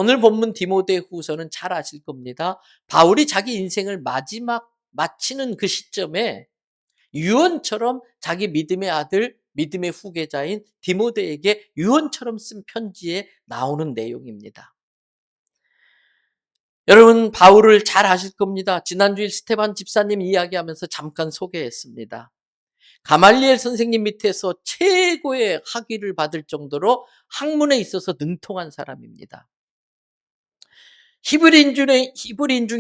오늘 본문 디모데후서는 잘 아실 겁니다. 바울이 자기 인생을 마지막 마치는 그 시점에 유언처럼 자기 믿음의 아들, 믿음의 후계자인 디모데에게 유언처럼 쓴 편지에 나오는 내용입니다. 여러분, 바울을 잘 아실 겁니다. 지난주에 스테반 집사님 이야기하면서 잠깐 소개했습니다. 가말리엘 선생님 밑에서 최고의 학위를 받을 정도로 학문에 있어서 능통한 사람입니다. 히브리인 중에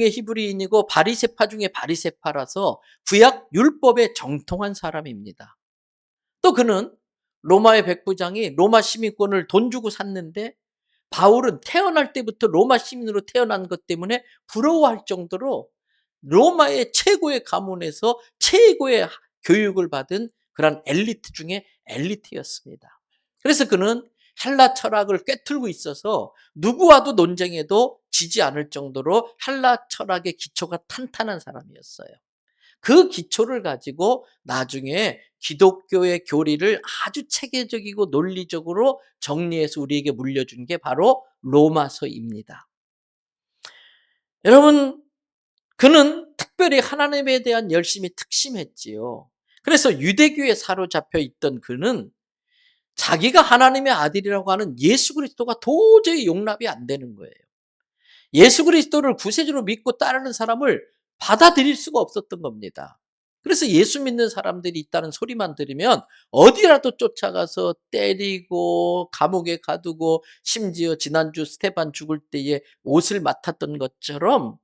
히브리인이고 바리새파 중에 바리새파라서 구약 율법에 정통한 사람입니다. 또 그는 로마의 백부장이 로마 시민권을 돈 주고 샀는데 바울은 태어날 때부터 로마 시민으로 태어난 것 때문에 부러워할 정도로 로마의 최고의 가문에서 최고의 교육을 받은 그런 엘리트 중에 엘리트였습니다. 그래서 그는 헬라 철학을 꿰뚫고 있어서 누구와도 논쟁해도 지지 않을 정도로 헬라 철학의 기초가 탄탄한 사람이었어요. 그 기초를 가지고 나중에 기독교의 교리를 아주 체계적이고 논리적으로 정리해서 우리에게 물려준 게 바로 로마서입니다. 여러분, 그는 특별히 하나님에 대한 열심이 특심했지요. 그래서 유대교에 사로잡혀 있던 그는 자기가 하나님의 아들이라고 하는 예수 그리스도가 도저히 용납이 안 되는 거예요. 예수 그리스도를 구세주로 믿고 따르는 사람을 받아들일 수가 없었던 겁니다. 그래서 예수 믿는 사람들이 있다는 소리만 들으면 어디라도 쫓아가서 때리고 감옥에 가두고, 심지어 지난주 스테반 죽을 때에 옷을 맡았던 것처럼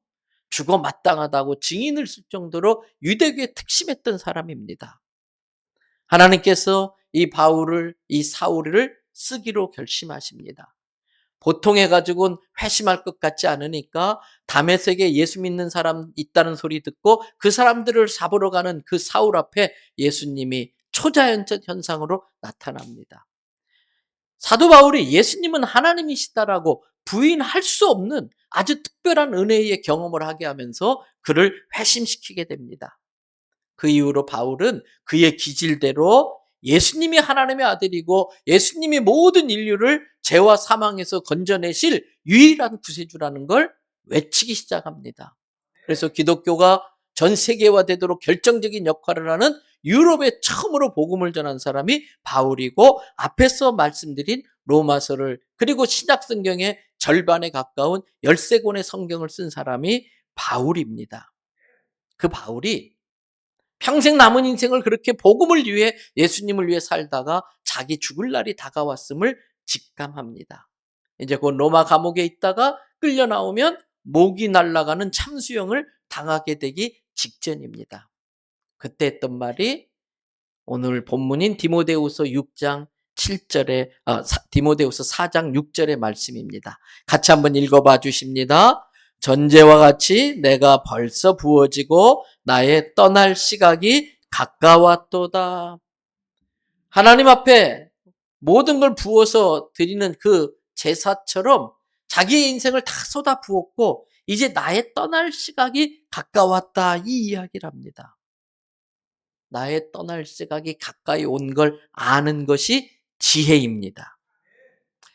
죽어 마땅하다고 증인을 쓸 정도로 유대교에 특심했던 사람입니다. 하나님께서 이 바울을, 이 사울을 쓰기로 결심하십니다. 보통 해가지고는 회심할 것 같지 않으니까 다메섹에 예수 믿는 사람 있다는 소리 듣고 그 사람들을 잡으러 가는 그 사울 앞에 예수님이 초자연적 현상으로 나타납니다. 사도 바울이 예수님은 하나님이시다라고 부인할 수 없는 아주 특별한 은혜의 경험을 하게 하면서 그를 회심시키게 됩니다. 그 이후로 바울은 그의 기질대로 예수님이 하나님의 아들이고 예수님이 모든 인류를 죄와 사망에서 건져내실 유일한 구세주라는 걸 외치기 시작합니다. 그래서 기독교가 전 세계화되도록 결정적인 역할을 하는 유럽에 처음으로 복음을 전한 사람이 바울이고, 앞에서 말씀드린 로마서를, 그리고 신약 성경의 절반에 가까운 13권의 성경을 쓴 사람이 바울입니다. 그 바울이 평생 남은 인생을 그렇게 복음을 위해, 예수님을 위해 살다가 자기 죽을 날이 다가왔음을 직감합니다. 이제 그 로마 감옥에 있다가 끌려 나오면 목이 날아가는 참수형을 당하게 되기 직전입니다. 그때 했던 말이 오늘 본문인 디모데후서 6장 7절에 디모데후서 4장 6절의 말씀입니다. 같이 한번 읽어봐 주십니다. 전제와 같이 내가 벌써 부어지고 나의 떠날 시각이 가까웠도다. 하나님 앞에 모든 걸 부어서 드리는 그 제사처럼 자기의 인생을 다 쏟아 부었고 이제 나의 떠날 시각이 가까웠다, 이 이야기를 합니다. 나의 떠날 시각이 가까이 온 걸 아는 것이 지혜입니다.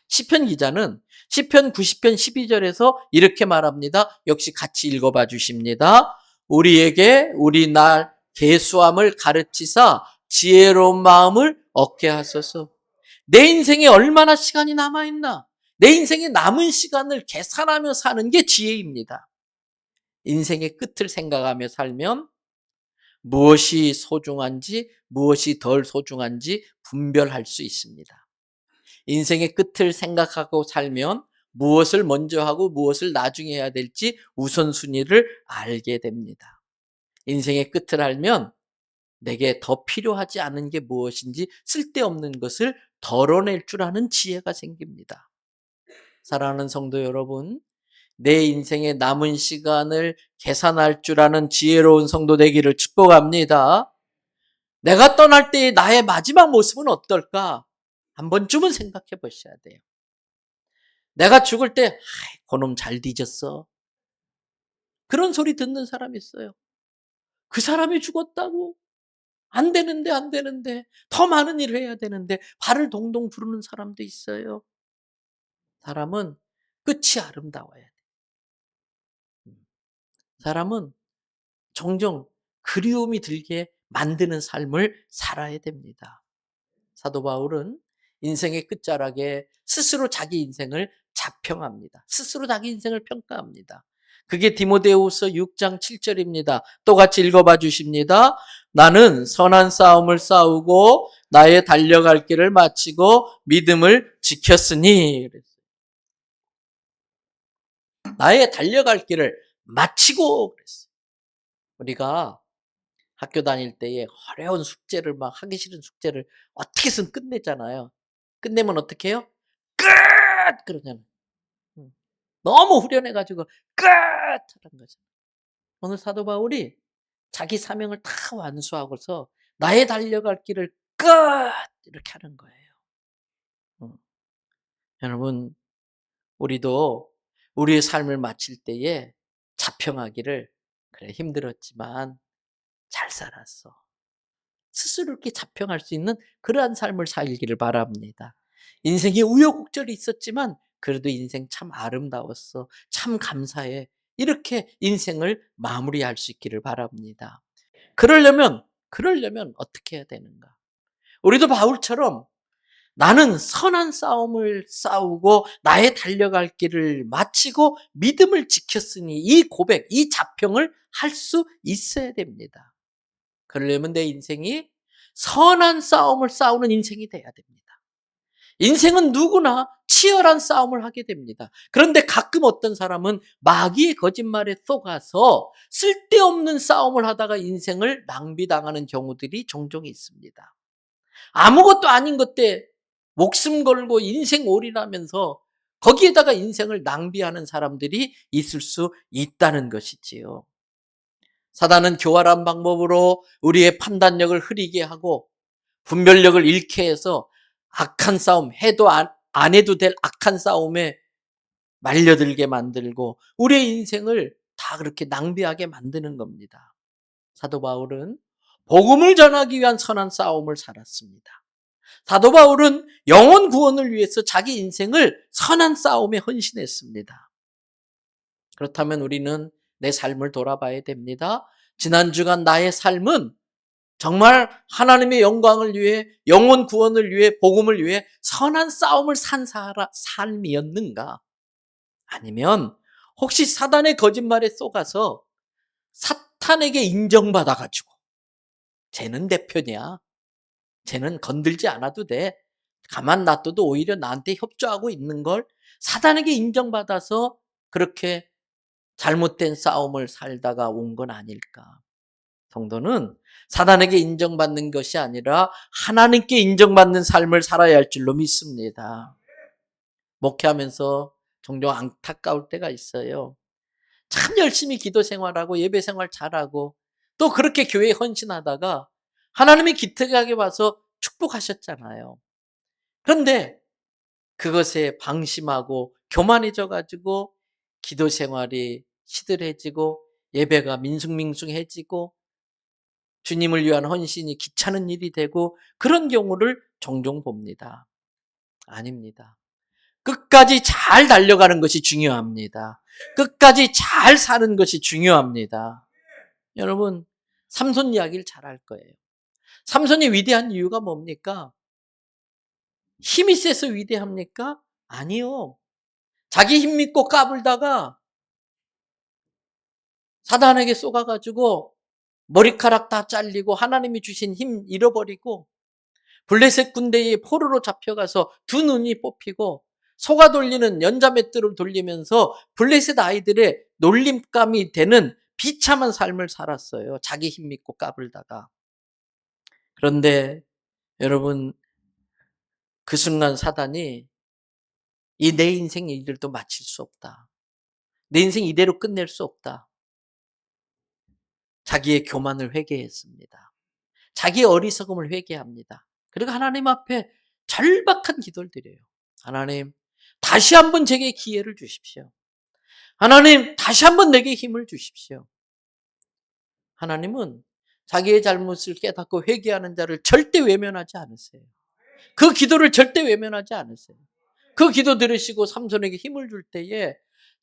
시편 기자는 시편 90편 12절에서 이렇게 말합니다. 역시 같이 읽어봐 주십니다. 우리에게 우리 날 계수함을 가르치사 지혜로운 마음을 얻게 하소서. 내 인생에 얼마나 시간이 남아있나? 내 인생에 남은 시간을 계산하며 사는 게 지혜입니다. 인생의 끝을 생각하며 살면 무엇이 소중한지 무엇이 덜 소중한지 분별할 수 있습니다. 인생의 끝을 생각하고 살면 무엇을 먼저 하고 무엇을 나중에 해야 될지 우선순위를 알게 됩니다. 인생의 끝을 알면 내게 더 필요하지 않은 게 무엇인지, 쓸데없는 것을 덜어낼 줄 아는 지혜가 생깁니다. 사랑하는 성도 여러분, 내 인생의 남은 시간을 계산할 줄 아는 지혜로운 성도 되기를 축복합니다. 내가 떠날 때의 나의 마지막 모습은 어떨까? 한 번쯤은 생각해 보셔야 돼요. 내가 죽을 때 그놈 잘 뒤졌어, 그런 소리 듣는 사람이 있어요. 그 사람이 죽었다고? 안 되는데, 안 되는데, 더 많은 일을 해야 되는데 발을 동동 구르는 사람도 있어요. 사람은 끝이 아름다워야 돼. 사람은 종종 그리움이 들게 만드는 삶을 살아야 됩니다. 사도 바울은 인생의 끝자락에 스스로 자기 인생을 자평합니다. 스스로 자기 인생을 평가합니다. 그게 디모데후서 6장 7절입니다. 똑같이 읽어봐 주십니다. 나는 선한 싸움을 싸우고 나의 달려갈 길을 마치고 믿음을 지켰으니. 나의 달려갈 길을 마치고 그랬어요. 우리가 학교 다닐 때에 어려운 숙제를 막 하기 싫은 숙제를 어떻게든 끝내잖아요. 끝내면 어떻게 해요? 끝! 그러잖아요. 너무 후련해가지고 끝! 하는 거죠. 오늘 사도 바울이 자기 사명을 다 완수하고서 나의 달려갈 길을 끝! 이렇게 하는 거예요. 여러분, 우리도 우리의 삶을 마칠 때에 자평하기를 그래 힘들었지만 잘 살았어. 스스로 이렇게 자평할 수 있는 그러한 삶을 살기를 바랍니다. 인생에 우여곡절이 있었지만 그래도 인생 참 아름다웠어. 참 감사해. 이렇게 인생을 마무리할 수 있기를 바랍니다. 그러려면 어떻게 해야 되는가? 우리도 바울처럼 나는 선한 싸움을 싸우고 나의 달려갈 길을 마치고 믿음을 지켰으니 이 고백, 이 자평을 할 수 있어야 됩니다. 그러려면 내 인생이 선한 싸움을 싸우는 인생이 돼야 됩니다. 인생은 누구나 치열한 싸움을 하게 됩니다. 그런데 가끔 어떤 사람은 마귀의 거짓말에 속아서 쓸데없는 싸움을 하다가 인생을 낭비당하는 경우들이 종종 있습니다. 아무것도 아닌 것에 목숨 걸고 인생 올인하면서 거기에다가 인생을 낭비하는 사람들이 있을 수 있다는 것이지요. 사단은 교활한 방법으로 우리의 판단력을 흐리게 하고 분별력을 잃게 해서 악한 싸움, 해도 안 해도 될 악한 싸움에 말려들게 만들고 우리의 인생을 다 그렇게 낭비하게 만드는 겁니다. 사도 바울은 복음을 전하기 위한 선한 싸움을 살았습니다. 사도 바울은 영혼 구원을 위해서 자기 인생을 선한 싸움에 헌신했습니다. 그렇다면 우리는 내 삶을 돌아봐야 됩니다. 지난 주간 나의 삶은 정말 하나님의 영광을 위해, 영혼 구원을 위해, 복음을 위해 선한 싸움을 산 삶이었는가? 아니면 혹시 사단의 거짓말에 속아서 사탄에게 인정받아가지고 쟤는 내 편이야. 쟤는 건들지 않아도 돼. 가만 놔둬도 오히려 나한테 협조하고 있는 걸 사단에게 인정받아서 그렇게 잘못된 싸움을 살다가 온 건 아닐까? 성도는 사단에게 인정받는 것이 아니라 하나님께 인정받는 삶을 살아야 할 줄로 믿습니다. 목회하면서 종종 안타까울 때가 있어요. 참 열심히 기도 생활하고 예배 생활 잘하고 또 그렇게 교회에 헌신하다가 하나님이 기특하게 봐서 축복하셨잖아요. 그런데 그것에 방심하고 교만해져가지고 기도 생활이 시들해지고 예배가 민숭민숭해지고 주님을 위한 헌신이 귀찮은 일이 되고 그런 경우를 종종 봅니다. 아닙니다. 끝까지 잘 달려가는 것이 중요합니다. 끝까지 잘 사는 것이 중요합니다. 여러분, 삼손 이야기를 잘 알 거예요. 삼손이 위대한 이유가 뭡니까? 힘이 세서 위대합니까? 아니요. 자기 힘 믿고 까불다가 사단에게 쏘가가지고 머리카락 다 잘리고 하나님이 주신 힘 잃어버리고 블레셋 군대에 포로로 잡혀가서 두 눈이 뽑히고 소가 돌리는 연자맷돌을 돌리면서 블레셋 아이들의 놀림감이 되는 비참한 삶을 살았어요. 자기 힘 믿고 까불다가. 그런데 여러분, 그 순간 사단이 이 내 인생 일들도 마칠 수 없다. 내 인생 이대로 끝낼 수 없다. 자기의 교만을 회개했습니다. 자기의 어리석음을 회개합니다. 그리고 하나님 앞에 절박한 기도를 드려요. 하나님, 다시 한번 제게 기회를 주십시오. 하나님, 다시 한번 내게 힘을 주십시오. 하나님은 자기의 잘못을 깨닫고 회개하는 자를 절대 외면하지 않으세요. 그 기도를 절대 외면하지 않으세요. 그 기도 들으시고 삼손에게 힘을 줄 때에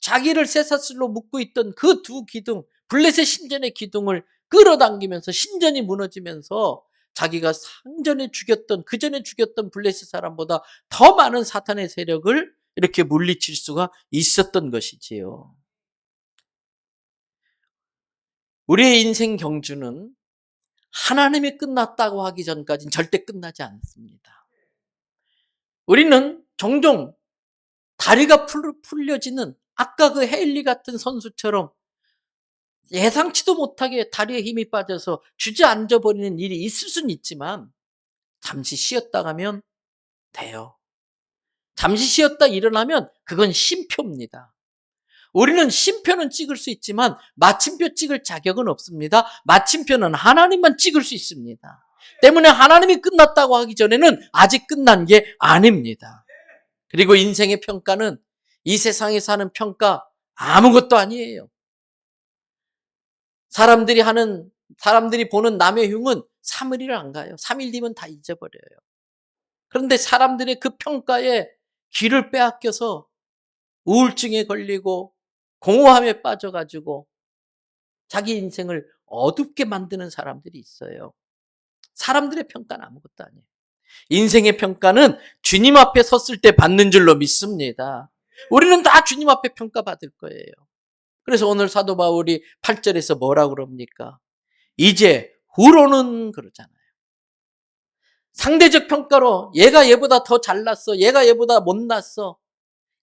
자기를 쇠사슬로 묶고 있던 그 두 기둥, 블레셋 신전의 기둥을 끌어당기면서 신전이 무너지면서 자기가 상전에 죽였던, 그 전에 죽였던 블레셋 사람보다 더 많은 사탄의 세력을 이렇게 물리칠 수가 있었던 것이지요. 우리의 인생 경주는 하나님이 끝났다고 하기 전까지는 절대 끝나지 않습니다. 우리는 종종 다리가 풀려지는 아까 그 헤일리 같은 선수처럼 예상치도 못하게 다리에 힘이 빠져서 주저앉아 버리는 일이 있을 수는 있지만 잠시 쉬었다 가면 돼요. 잠시 쉬었다 일어나면 그건 쉼표입니다. 우리는 쉼표는 찍을 수 있지만 마침표 찍을 자격은 없습니다. 마침표는 하나님만 찍을 수 있습니다. 때문에 하나님이 끝났다고 하기 전에는 아직 끝난 게 아닙니다. 그리고 인생의 평가는 이 세상에 사는 평가 아무것도 아니에요. 사람들이 보는 남의 흉은 3일을 안 가요. 3일 뒤면 다 잊어버려요. 그런데 사람들의 그 평가에 귀를 빼앗겨서 우울증에 걸리고 공허함에 빠져가지고 자기 인생을 어둡게 만드는 사람들이 있어요. 사람들의 평가는 아무것도 아니에요. 인생의 평가는 주님 앞에 섰을 때 받는 줄로 믿습니다. 우리는 다 주님 앞에 평가받을 거예요. 그래서 오늘 사도 바울이 8절에서 뭐라고 그럽니까? 이제 후로는 그러잖아요. 상대적 평가로 얘가 얘보다 더 잘났어, 얘가 얘보다 못났어,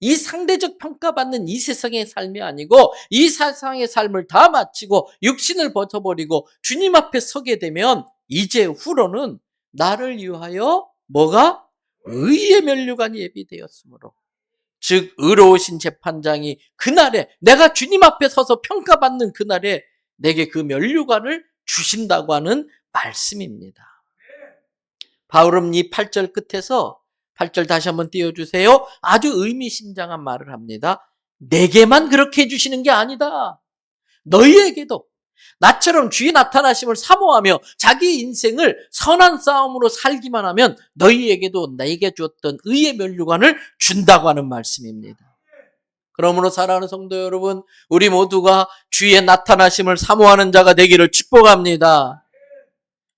이 상대적 평가받는 이 세상의 삶이 아니고 이 세상의 삶을 다 마치고 육신을 벗어버리고 주님 앞에 서게 되면 이제 후로는 나를 위하여 뭐가? 의의 면류관이 예비되었으므로, 즉 의로우신 재판장이 그날에 내가 주님 앞에 서서 평가받는 그날에 내게 그 면류관을 주신다고 하는 말씀입니다. 바울은 이 8절 끝에서 8절 다시 한번 띄워주세요. 아주 의미심장한 말을 합니다. 내게만 그렇게 해주시는 게 아니다. 너희에게도 나처럼 주의 나타나심을 사모하며 자기 인생을 선한 싸움으로 살기만 하면 너희에게도 내게 주었던 의의 면류관을 준다고 하는 말씀입니다. 그러므로 사랑하는 성도 여러분, 우리 모두가 주의 나타나심을 사모하는 자가 되기를 축복합니다.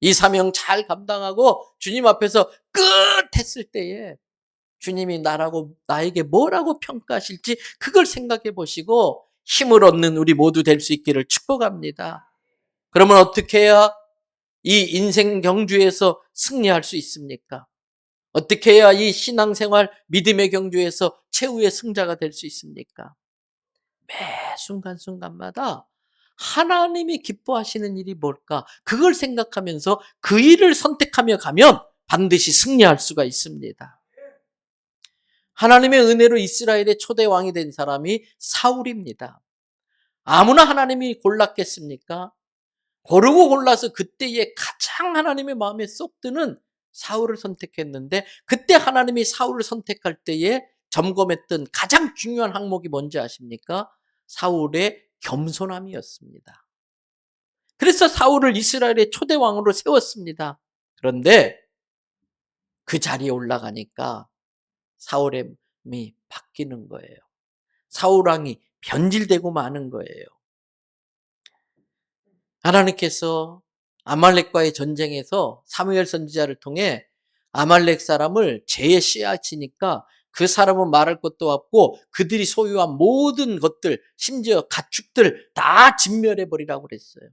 이 사명 잘 감당하고 주님 앞에서 끝했을 때에 주님이 나에게 뭐라고 평가하실지 그걸 생각해 보시고 힘을 얻는 우리 모두 될 수 있기를 축복합니다. 그러면 어떻게 해야 이 인생 경주에서 승리할 수 있습니까? 어떻게 해야 이 신앙생활 믿음의 경주에서 최후의 승자가 될 수 있습니까? 매 순간순간마다 하나님이 기뻐하시는 일이 뭘까? 그걸 생각하면서 그 일을 선택하며 가면 반드시 승리할 수가 있습니다. 하나님의 은혜로 이스라엘의 초대 왕이 된 사람이 사울입니다. 아무나 하나님이 골랐겠습니까? 고르고 골라서 그때에 가장 하나님의 마음에 쏙 드는 사울을 선택했는데, 그때 하나님이 사울을 선택할 때에 점검했던 가장 중요한 항목이 뭔지 아십니까? 사울의 겸손함이었습니다. 그래서 사울을 이스라엘의 초대 왕으로 세웠습니다. 그런데 그 자리에 올라가니까 사울의 마음이 바뀌는 거예요. 사울 왕이 변질되고 마는 거예요. 하나님께서 아말렉과의 전쟁에서 사무엘 선지자를 통해 아말렉 사람을 죄에 씨앗이니까 그 사람은 말할 것도 없고 그들이 소유한 모든 것들, 심지어 가축들 다 진멸해버리라고 그랬어요.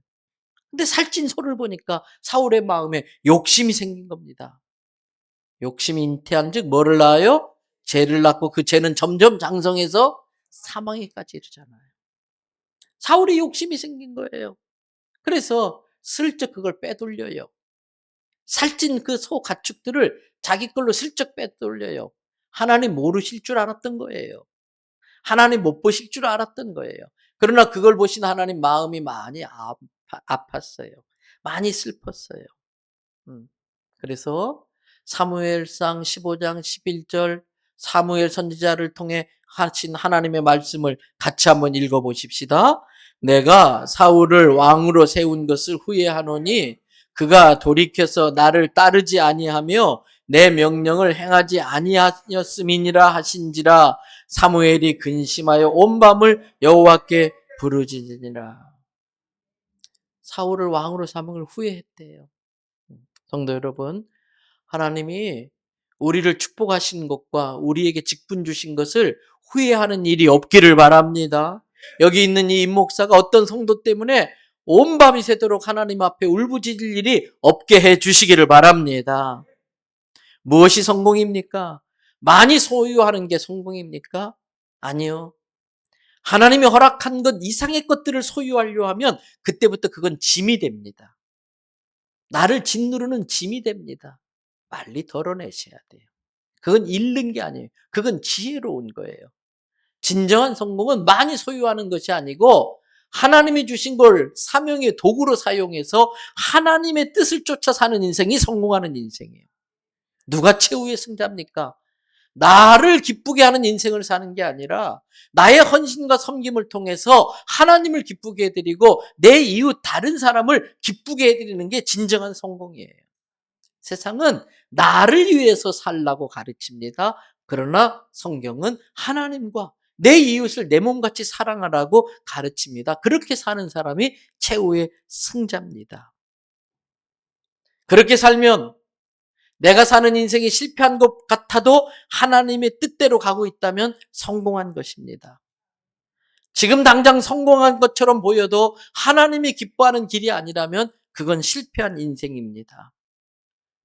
근데 살찐 소를 보니까 사울의 마음에 욕심이 생긴 겁니다. 욕심이 잉태한 즉 뭐를 낳아요? 죄를 낳고 그 죄는 점점 장성해서 사망에까지 이르잖아요. 사울이 욕심이 생긴 거예요. 그래서 슬쩍 그걸 빼돌려요. 살찐 그 소 가축들을 자기 걸로 슬쩍 빼돌려요. 하나님 모르실 줄 알았던 거예요. 하나님 못 보실 줄 알았던 거예요. 그러나 그걸 보신 하나님 마음이 많이 아팠어요. 많이 슬펐어요. 그래서 사무엘상 15장 11절 사무엘 선지자를 통해 하신 하나님의 말씀을 같이 한번 읽어보십시다. 내가 사울을 왕으로 세운 것을 후회하노니 그가 돌이켜서 나를 따르지 아니하며 내 명령을 행하지 아니하였음이니라 하신지라. 사무엘이 근심하여 온 밤을 여호와께 부르짖으니라. 사울을 왕으로 삼은 걸 후회했대요. 성도 여러분, 하나님이 우리를 축복하신 것과 우리에게 직분 주신 것을 후회하는 일이 없기를 바랍니다. 여기 있는 이 임목사가 어떤 성도 때문에 온 밤이 새도록 하나님 앞에 울부짖을 일이 없게 해 주시기를 바랍니다. 무엇이 성공입니까? 많이 소유하는 게 성공입니까? 아니요. 하나님이 허락한 것 이상의 것들을 소유하려 하면 그때부터 그건 짐이 됩니다. 나를 짓누르는 짐이 됩니다. 빨리 덜어내셔야 돼요. 그건 잃는 게 아니에요. 그건 지혜로운 거예요. 진정한 성공은 많이 소유하는 것이 아니고 하나님이 주신 걸 사명의 도구로 사용해서 하나님의 뜻을 쫓아 사는 인생이 성공하는 인생이에요. 누가 최후의 승자입니까? 나를 기쁘게 하는 인생을 사는 게 아니라 나의 헌신과 섬김을 통해서 하나님을 기쁘게 해드리고 내 이웃 다른 사람을 기쁘게 해드리는 게 진정한 성공이에요. 세상은 나를 위해서 살라고 가르칩니다. 그러나 성경은 하나님과 내 이웃을 내 몸같이 사랑하라고 가르칩니다. 그렇게 사는 사람이 최후의 승자입니다. 그렇게 살면 내가 사는 인생이 실패한 것 같아도 하나님의 뜻대로 가고 있다면 성공한 것입니다. 지금 당장 성공한 것처럼 보여도 하나님이 기뻐하는 길이 아니라면 그건 실패한 인생입니다.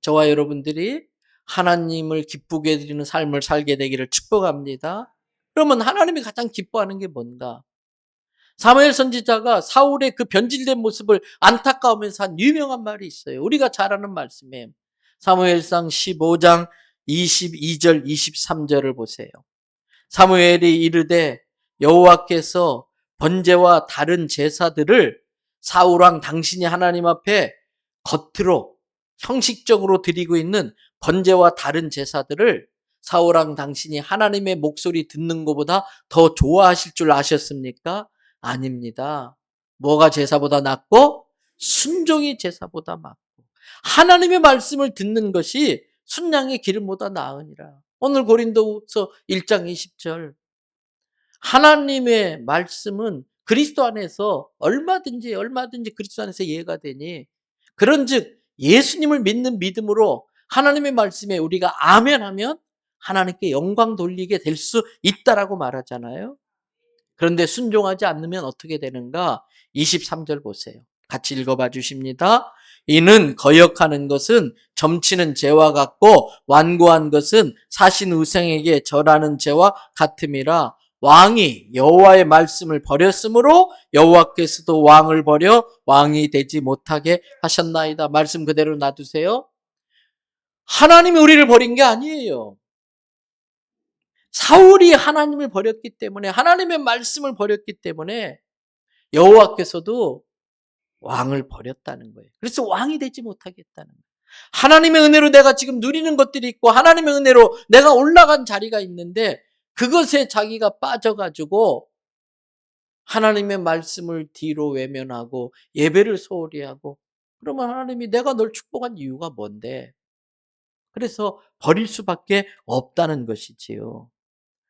저와 여러분들이 하나님을 기쁘게 해드리는 삶을 살게 되기를 축복합니다. 그러면 하나님이 가장 기뻐하는 게 뭔가? 사무엘 선지자가 사울의 그 변질된 모습을 안타까우면서 한 유명한 말이 있어요. 우리가 잘 아는 말씀이에요. 사무엘상 15장 22절 23절을 보세요. 사무엘이 이르되 여호와께서 번제와 다른 제사들을 사울왕 당신이 하나님 앞에 겉으로 형식적으로 드리고 있는 번제와 다른 제사들을 사울왕 당신이 하나님의 목소리 듣는 것보다 더 좋아하실 줄 아셨습니까? 아닙니다. 뭐가 제사보다 낫고 순종이 제사보다 맞고 하나님의 말씀을 듣는 것이 순양의 기름보다 나으니라. 오늘 고린도후서 1장 20절. 하나님의 말씀은 그리스도 안에서 얼마든지 그리스도 안에서 이해가 되니 그런즉 예수님을 믿는 믿음으로 하나님의 말씀에 우리가 아멘하면 하나님께 영광 돌리게 될 수 있다라고 말하잖아요. 그런데 순종하지 않으면 어떻게 되는가? 23절 보세요. 같이 읽어봐 주십니다. 이는 거역하는 것은 점치는 죄와 같고 완고한 것은 사신 우상에게 절하는 죄와 같음이라. 왕이 여호와의 말씀을 버렸으므로 여호와께서도 왕을 버려 왕이 되지 못하게 하셨나이다. 말씀 그대로 놔두세요. 하나님이 우리를 버린 게 아니에요. 사울이 하나님을 버렸기 때문에 하나님의 말씀을 버렸기 때문에 여호와께서도 왕을 버렸다는 거예요. 그래서 왕이 되지 못하겠다는 거예요. 하나님의 은혜로 내가 지금 누리는 것들이 있고 하나님의 은혜로 내가 올라간 자리가 있는데 그것에 자기가 빠져가지고 하나님의 말씀을 뒤로 외면하고 예배를 소홀히 하고 그러면 하나님이 내가 널 축복한 이유가 뭔데? 그래서 버릴 수밖에 없다는 것이지요.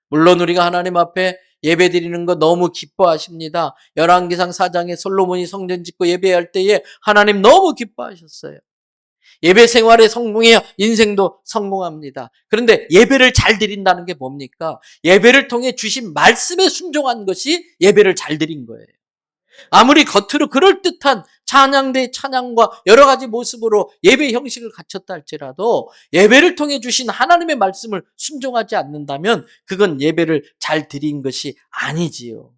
물론 우리가 하나님 앞에 예배 드리는 거 너무 기뻐하십니다. 열왕기상 4장에 솔로몬이 성전 짓고 예배할 때에 하나님 너무 기뻐하셨어요. 예배 생활에 성공해야 인생도 성공합니다. 그런데 예배를 잘 드린다는 게 뭡니까? 예배를 통해 주신 말씀에 순종한 것이 예배를 잘 드린 거예요. 아무리 겉으로 그럴듯한 찬양대 찬양과 여러 가지 모습으로 예배 형식을 갖췄다 할지라도 예배를 통해 주신 하나님의 말씀을 순종하지 않는다면 그건 예배를 잘 드린 것이 아니지요.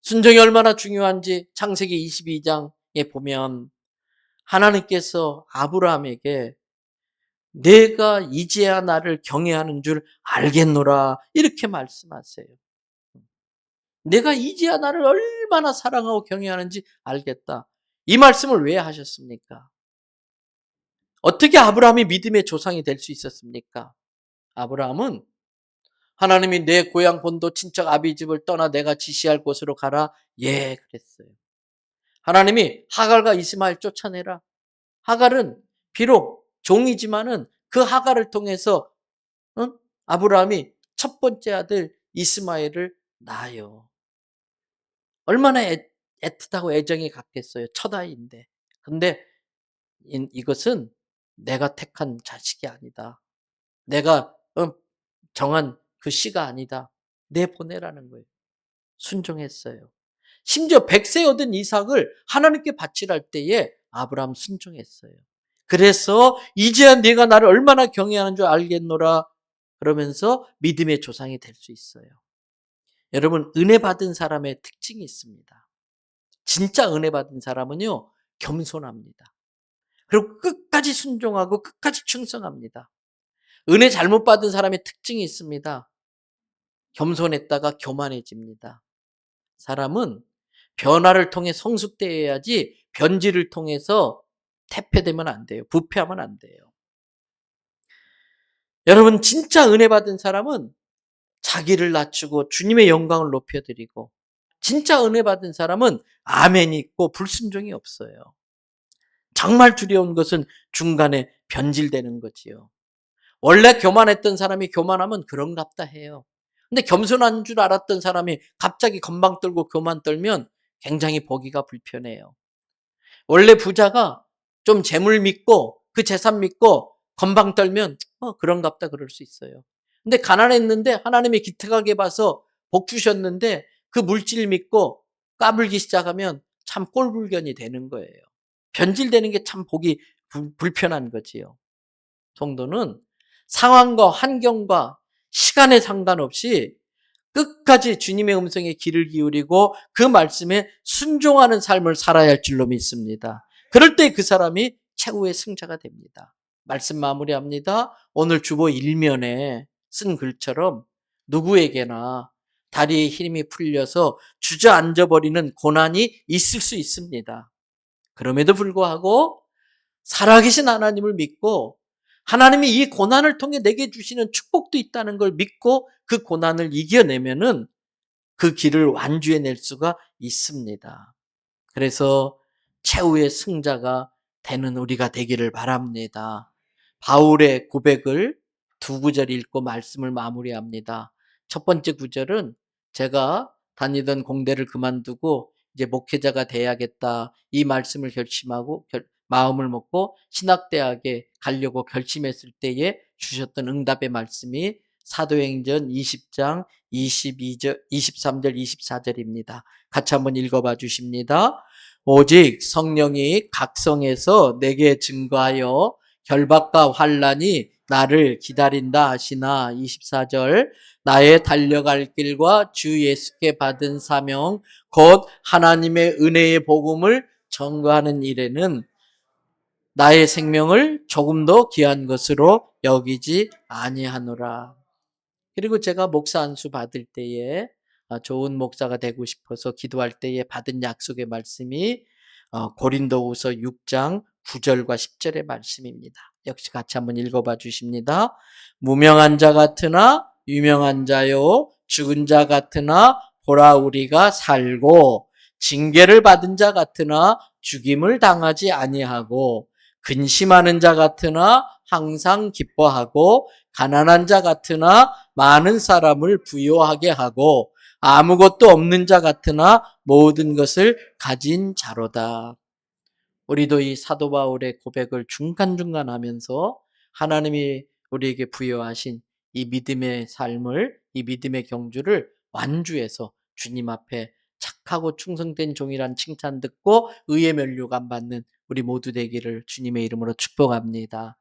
순종이 얼마나 중요한지 창세기 22장에 보면 하나님께서 아브라함에게 내가 이제야 나를 경외하는 줄 알겠노라 이렇게 말씀하세요. 내가 이제야 나를 얼마나 사랑하고 경외하는지 알겠다. 이 말씀을 왜 하셨습니까? 어떻게 아브라함이 믿음의 조상이 될 수 있었습니까? 아브라함은 하나님이 내 고향 본도 친척 아비집을 떠나 내가 지시할 곳으로 가라. 예, 그랬어요. 하나님이 하갈과 이스마엘 쫓아내라. 하갈은 비록 종이지만은 그 하갈을 통해서 아브라함이 첫 번째 아들 이스마엘을 낳아요. 얼마나 애틋하고 애정이 갔겠어요. 첫 아이인데. 근데 이것은 내가 택한 자식이 아니다. 내가 정한 그 씨가 아니다. 내보내라는 거예요. 순종했어요. 심지어 100세 얻은 이삭을 하나님께 바치라 할 때에 아브라함 순종했어요. 그래서 이제야 네가 나를 얼마나 경외하는 줄 알겠노라 그러면서 믿음의 조상이 될 수 있어요. 여러분, 은혜 받은 사람의 특징이 있습니다. 진짜 은혜 받은 사람은요, 겸손합니다. 그리고 끝까지 순종하고 끝까지 충성합니다. 은혜 잘못 받은 사람의 특징이 있습니다. 겸손했다가 교만해집니다. 사람은 변화를 통해 성숙되어야지 변질을 통해서 퇴폐되면 안 돼요. 부패하면 안 돼요. 여러분, 진짜 은혜 받은 사람은 자기를 낮추고 주님의 영광을 높여드리고, 진짜 은혜 받은 사람은 아멘이 있고 불순종이 없어요. 정말 두려운 것은 중간에 변질되는 거지요. 원래 교만했던 사람이 교만하면 그런갑다 해요. 근데 겸손한 줄 알았던 사람이 갑자기 건방 떨고 교만 떨면 굉장히 보기가 불편해요. 원래 부자가 좀 재물 믿고 그 재산 믿고 건방 떨면 그런갑다 그럴 수 있어요. 근데 가난했는데 하나님이 기특하게 봐서 복 주셨는데 그 물질 믿고 까불기 시작하면 참 꼴불견이 되는 거예요. 변질되는 게 참 보기 불편한 거지요. 성도는 상황과 환경과 시간에 상관없이 끝까지 주님의 음성에 귀를 기울이고 그 말씀에 순종하는 삶을 살아야 할 줄로 믿습니다. 그럴 때 그 사람이 최후의 승자가 됩니다. 말씀 마무리합니다. 오늘 주보 1면에 쓴 글처럼 누구에게나 다리에 힘이 풀려서 주저앉아 버리는 고난이 있을 수 있습니다. 그럼에도 불구하고 살아계신 하나님을 믿고 하나님이 이 고난을 통해 내게 주시는 축복도 있다는 걸 믿고 그 고난을 이겨내면은 그 길을 완주해낼 수가 있습니다. 그래서 최후의 승자가 되는 우리가 되기를 바랍니다. 바울의 고백을 두 구절 읽고 말씀을 마무리합니다. 첫 번째 구절은 제가 다니던 공대를 그만두고 이제 목회자가 돼야겠다 이 말씀을 결심하고 마음을 먹고 신학대학에 가려고 결심했을 때에 주셨던 응답의 말씀이 사도행전 20장 23절 24절입니다. 같이 한번 읽어봐 주십니다. 오직 성령이 각성해서 내게 증거하여 결박과 환난이 나를 기다린다 하시나 24절 나의 달려갈 길과 주 예수께 받은 사명 곧 하나님의 은혜의 복음을 전거하는 일에는 나의 생명을 조금도 귀한 것으로 여기지 아니하노라. 그리고 제가 목사 안수 받을 때에 좋은 목사가 되고 싶어서 기도할 때에 받은 약속의 말씀이 고린도후서 6장 9절과 10절의 말씀입니다. 역시 같이 한번 읽어봐 주십니다. 무명한 자 같으나 유명한 자요 죽은 자 같으나 보라 우리가 살고 징계를 받은 자 같으나 죽임을 당하지 아니하고 근심하는 자 같으나 항상 기뻐하고 가난한 자 같으나 많은 사람을 부요하게 하고 아무것도 없는 자 같으나 모든 것을 가진 자로다. 우리도 이 사도 바울의 고백을 중간중간 하면서 하나님이 우리에게 부여하신 이 믿음의 삶을, 이 믿음의 경주를 완주해서 주님 앞에 착하고 충성된 종이란 칭찬 듣고 의의 면류관 받는 우리 모두 되기를 주님의 이름으로 축복합니다.